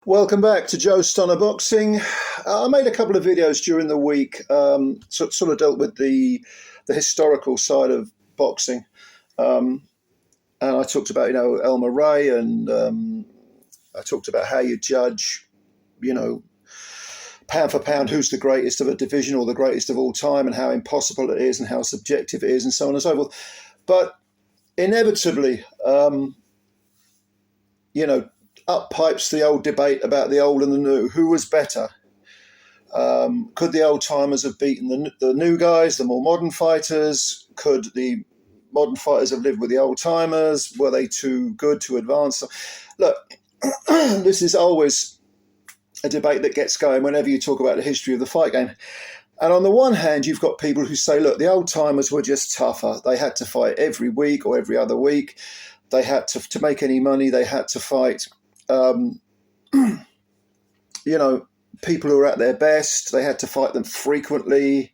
Welcome back to Joe Stunner Boxing. I made a couple of videos during the week, sort of dealt with the historical side of boxing, and I talked about Elmer Ray, and I talked about how you judge, pound for pound, who's the greatest of a division or the greatest of all time, and how impossible it is, and how subjective it is, and so on and so forth. But inevitably, up pipes the old debate about the old and the new. Who was better? Could the old timers have beaten the new guys, the more modern fighters? Could the modern fighters have lived with the old timers? Were they too good to advance? Look, this is always a debate that gets going whenever you talk about the history of the fight game. And on the one hand, you've got people who say, look, the old timers were just tougher. They had to fight every week or every other week. They had to make any money. They had to fight people who are at their best. They had to fight them frequently.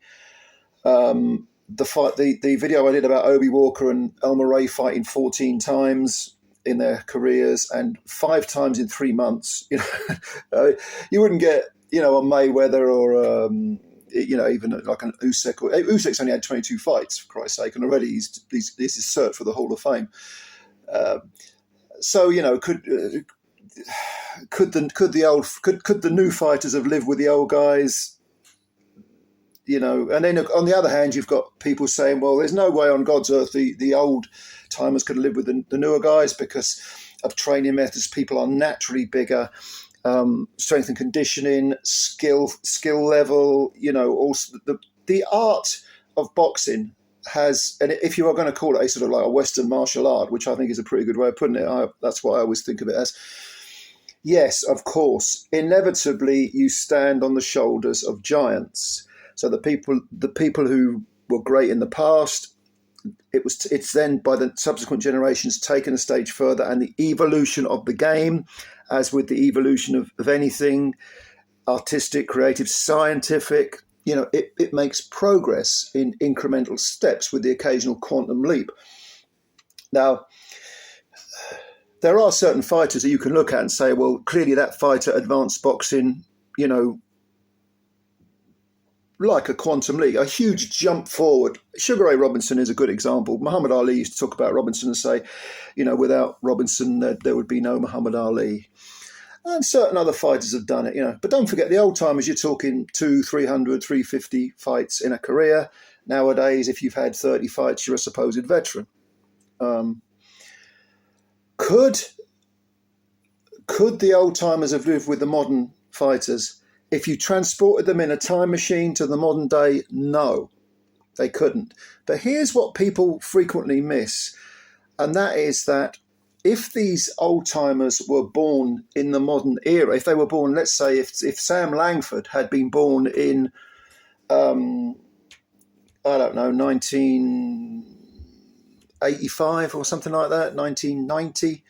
The video I did about Obi Walker and Elmer Ray fighting 14 times in their careers and 5 times in 3 months. You wouldn't get a Mayweather or even like an Usyk. Usyk's only had 22 fights, for Christ's sake, and already this is cert for the Hall of Fame. Could the new fighters have lived with the old guys? And then on the other hand, you've got people saying, well, there's no way on God's earth the old timers could have lived with the newer guys because of training methods. People are naturally bigger, strength and conditioning, skill level. Also the art of boxing has, and if you are going to call it a sort of like a Western martial art, which I think is a pretty good way of putting it, that's what I always think of it as. Yes, of course, inevitably you stand on the shoulders of giants. So the people who were great in the past, it's then by the subsequent generations taken a stage further, and the evolution of the game, as with the evolution of anything, artistic, creative, scientific, it makes progress in incremental steps with the occasional quantum leap. Now, there are certain fighters that you can look at and say, well, clearly that fighter advanced boxing, like a quantum leap, a huge jump forward. Sugar Ray Robinson is a good example. Muhammad Ali used to talk about Robinson and say, without Robinson, there would be no Muhammad Ali. And certain other fighters have done it, But don't forget, the old timers, you're talking 200, 300, 350 fights in a career. Nowadays, if you've had 30 fights, you're a supposed veteran. Could the old timers have lived with the modern fighters? If you transported them in a time machine to the modern day, no, they couldn't. But here's what people frequently miss, and that is that if these old timers were born in the modern era, if they were born, let's say, if Sam Langford had been born in, 1985 or something like that, 1990,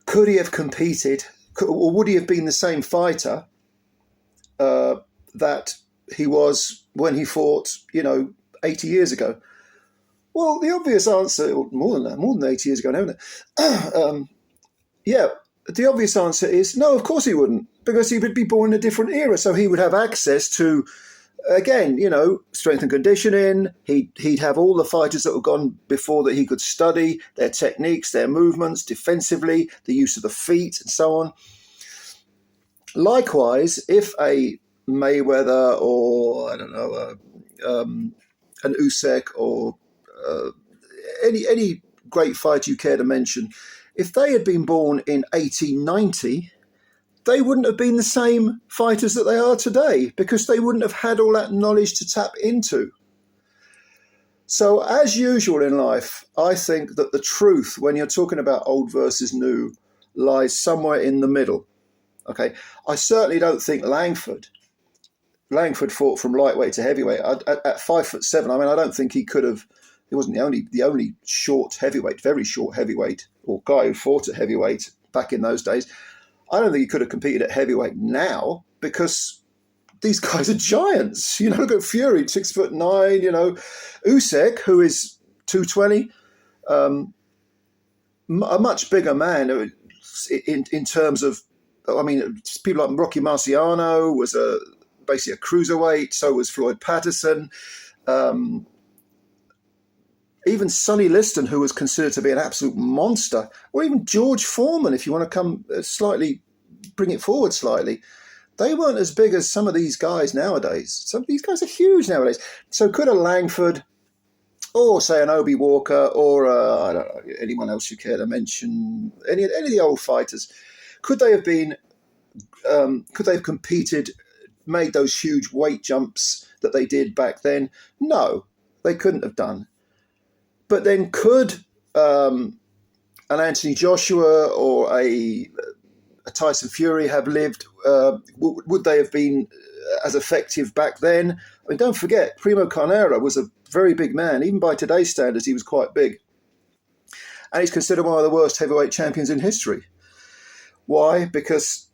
could he have competed, or would he have been the same fighter that he was when he fought, 80 years ago? Well, the obvious answer, or more than 80 years ago now, isn't it? The obvious answer is no, of course he wouldn't, because he would be born in a different era. So he would have access to, again, strength and conditioning. He'd have all the fighters that have gone before that he could study, their techniques, their movements, defensively, the use of the feet, and so on. Likewise, if a Mayweather or, an Usyk or any great fighter you care to mention, if they had been born in 1890, they wouldn't have been the same fighters that they are today, because they wouldn't have had all that knowledge to tap into. So as usual in life, I think that the truth, when you're talking about old versus new, lies somewhere in the middle. Okay, I certainly don't think Langford fought from lightweight to heavyweight at 5'7". I don't think he could have. He wasn't the only short heavyweight, very short heavyweight, or guy who fought at heavyweight back in those days. I don't think he could have competed at heavyweight now, because these guys are giants. Look at Fury, 6'9". Usyk, who is 220, a much bigger man in terms of I mean, people like Rocky Marciano was basically a cruiserweight. So was Floyd Patterson. Even Sonny Liston, who was considered to be an absolute monster, or even George Foreman, if you want to come bring it forward slightly, they weren't as big as some of these guys nowadays. Some of these guys are huge nowadays. So could a Langford, or say an Obie Walker, or I don't know, anyone else you care to mention, any of the old fighters, could they have been? Could they have competed, made those huge weight jumps that they did back then? No, they couldn't have done. But then could an Anthony Joshua or a Tyson Fury have lived? Would they have been as effective back then? I mean, don't forget, Primo Carnera was a very big man. Even by today's standards, he was quite big. And he's considered one of the worst heavyweight champions in history. Why? Because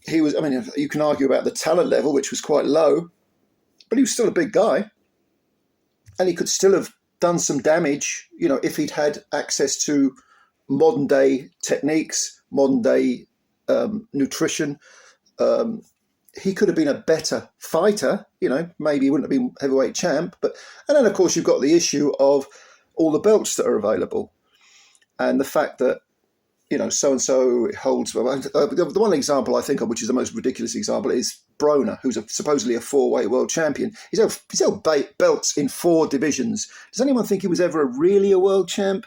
he was, I mean, you can argue about the talent level, which was quite low, but he was still a big guy. And he could still have done some damage, if he'd had access to modern day techniques, modern day nutrition. He could have been a better fighter, maybe he wouldn't have been heavyweight champ. And then, of course, you've got the issue of all the belts that are available and the fact that, so-and-so holds. The one example I think of, which is the most ridiculous example, is Broner, who's supposedly a four-way world champion. He's held belts in 4 divisions. Does anyone think he was ever really a world champ?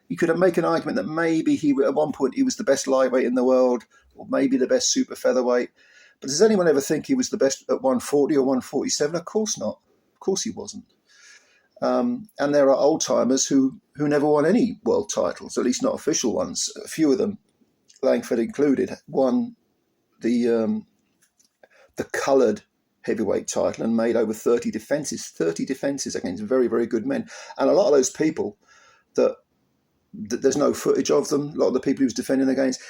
You could make an argument that maybe at one point he was the best lightweight in the world, or maybe the best super featherweight. But does anyone ever think he was the best at 140 or 147? Of course not. Of course he wasn't. And there are old-timers who never won any world titles, at least not official ones. A few of them, Langford included, won the coloured heavyweight title and made over 30 defences against very, very good men. And a lot of those people that there's no footage of them, a lot of the people he was defending against,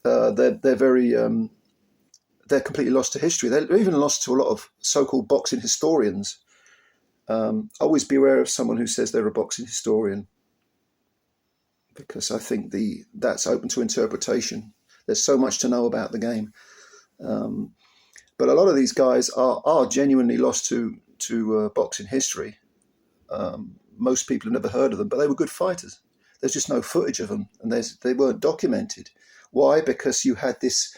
they're very... they're completely lost to history. They're even lost to a lot of so-called boxing historians. Always beware of someone who says they're a boxing historian, because I think that's open to interpretation. There's so much to know about the game. But a lot of these guys are genuinely lost to boxing history. Most people have never heard of them, but they were good fighters. There's just no footage of them, and they weren't documented. Why? Because you had this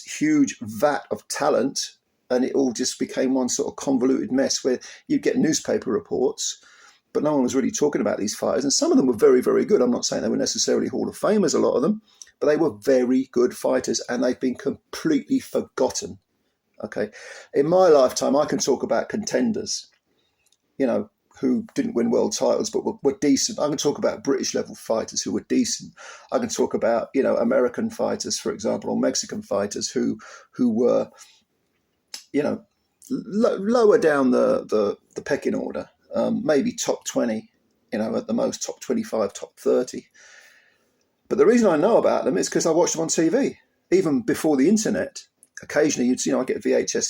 huge vat of talent, and it all just became one sort of convoluted mess where you'd get newspaper reports, but no one was really talking about these fighters. And some of them were very, very good. I'm not saying they were necessarily Hall of Famers, a lot of them, but they were very good fighters, and they've been completely forgotten. Okay. In my lifetime, I can talk about contenders, who didn't win world titles, but were decent. I can talk about British level fighters who were decent. I can talk about, American fighters, for example, or Mexican fighters who were, lower down the pecking order, maybe top 20, at the most top 25, top 30. But the reason I know about them is because I watched them on TV, even before the internet. Occasionally, I get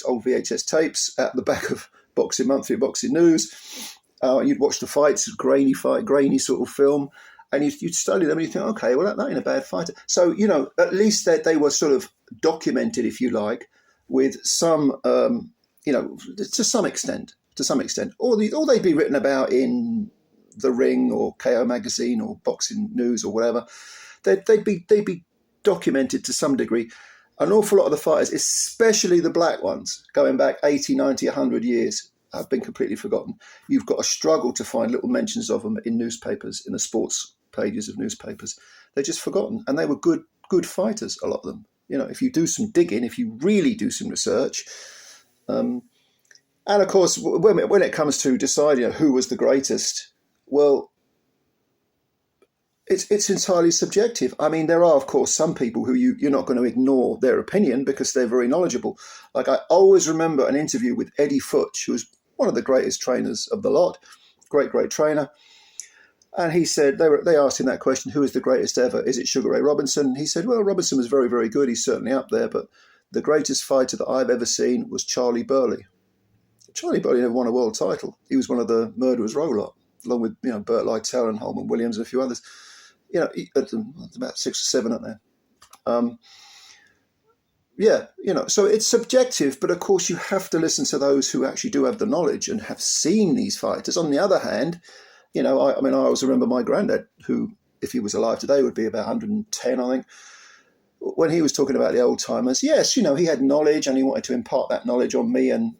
old VHS tapes at the back of Boxing Monthly, Boxing News. You'd watch the fights, grainy sort of film, and you'd study them and you'd think, okay, well, that ain't a bad fighter. So, at least they were sort of documented, if you like, with some, to some extent. Or they'd be written about in The Ring or KO Magazine or Boxing News or whatever. They'd be documented to some degree. An awful lot of the fighters, especially the black ones, going back 80, 90, 100 years, have been completely forgotten. You've got to struggle to find little mentions of them in newspapers, in the sports pages of newspapers. They're just forgotten. And they were good fighters, a lot of them. If you do some digging, if you really do some research. And of course, when it comes to deciding who was the greatest, well, it's entirely subjective. I mean, there are, of course, some people who you're not going to ignore their opinion because they're very knowledgeable. Like, I always remember an interview with Eddie Futch, who was one of the greatest trainers of the lot, great trainer. And he said, they asked him that question, who is the greatest ever? Is it Sugar Ray Robinson? He said, well, Robinson was very, very good. He's certainly up there. But the greatest fighter that I've ever seen was Charlie Burley. Charlie Burley never won a world title. He was one of the Murderers Row lot, along with Burt Lytell and Holman Williams and a few others. About 6 or 7 up there. Yeah, so it's subjective, but of course you have to listen to those who actually do have the knowledge and have seen these fighters. On the other hand, I always remember my granddad, who, if he was alive today, would be about 110, I think. When he was talking about the old timers, yes, he had knowledge and he wanted to impart that knowledge on me, and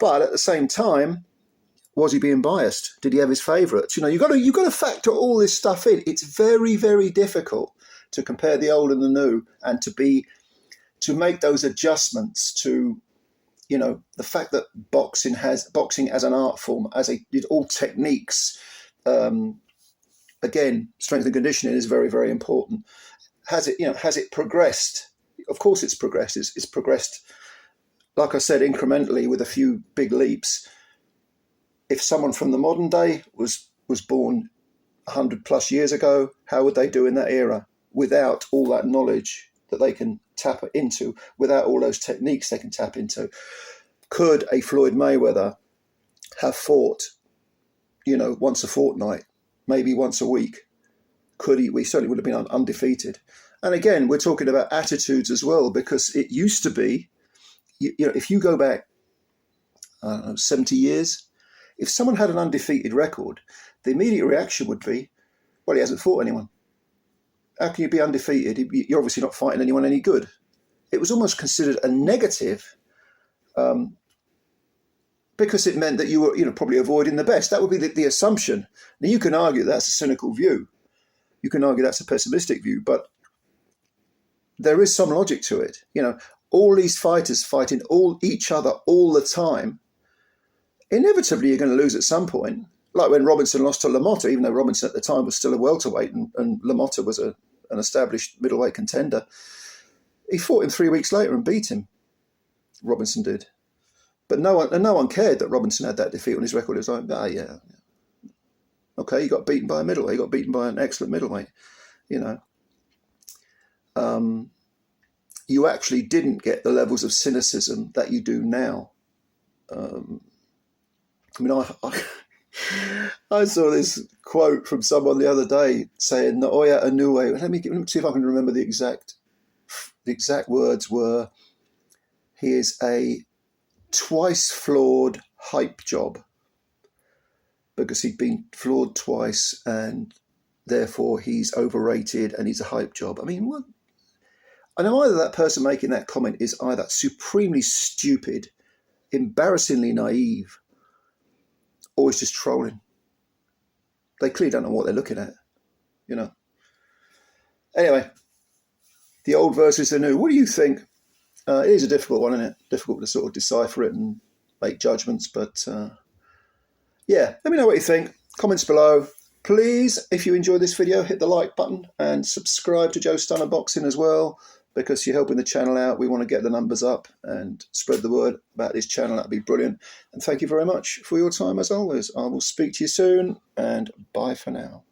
but at the same time, was he being biased? Did he have his favourites? You've got to factor all this stuff in. It's very, very difficult to compare the old and the new, and to make those adjustments to, the fact that boxing as an art form, all techniques. Again, strength and conditioning is very, very important. Has it progressed? Of course it's progressed. It's progressed, like I said, incrementally with a few big leaps. If someone from the modern day was born 100 plus years ago, how would they do in that era without all that knowledge that they can tap into, without all those techniques they can tap into? Could a Floyd Mayweather have fought, once a fortnight, maybe once a week? Could he? We certainly would have been undefeated. And again, we're talking about attitudes as well, because it used to be, if you go back, 70 years, if someone had an undefeated record, the immediate reaction would be, well, he hasn't fought anyone. How can you be undefeated? You're obviously not fighting anyone any good. It was almost considered a negative, because it meant that you were, probably avoiding the best. That would be the assumption. Now, you can argue that's a cynical view. You can argue that's a pessimistic view, but there is some logic to it. All these fighters fighting each other all the time, inevitably you're going to lose at some point. Like when Robinson lost to LaMotta, even though Robinson at the time was still a welterweight and LaMotta was an established middleweight contender. He fought him 3 weeks later and beat him. Robinson did. But no one cared that Robinson had that defeat on his record. It was like, yeah. Okay, he got beaten by a middleweight. He got beaten by an excellent middleweight. You actually didn't get the levels of cynicism that you do now. I saw this quote from someone the other day saying, Naoya Inoue. Let me see if I can remember the exact words were, he is a twice flawed hype job, because he'd been flawed twice and therefore he's overrated and he's a hype job. I mean, what? I know either that person making that comment is either supremely stupid, embarrassingly naive, or is just trolling. They clearly don't know what they're looking at, Anyway, the old versus the new. What do you think? It is a difficult one, isn't it? Difficult to sort of decipher it and make judgments, but yeah, let me know what you think. Comments below. Please, if you enjoyed this video, hit the like button and subscribe to Joe Stunner Boxing as well, because you're helping the channel out. We want to get the numbers up and spread the word about this channel. That'd be brilliant. And thank you very much for your time as always. I will speak to you soon, and bye for now.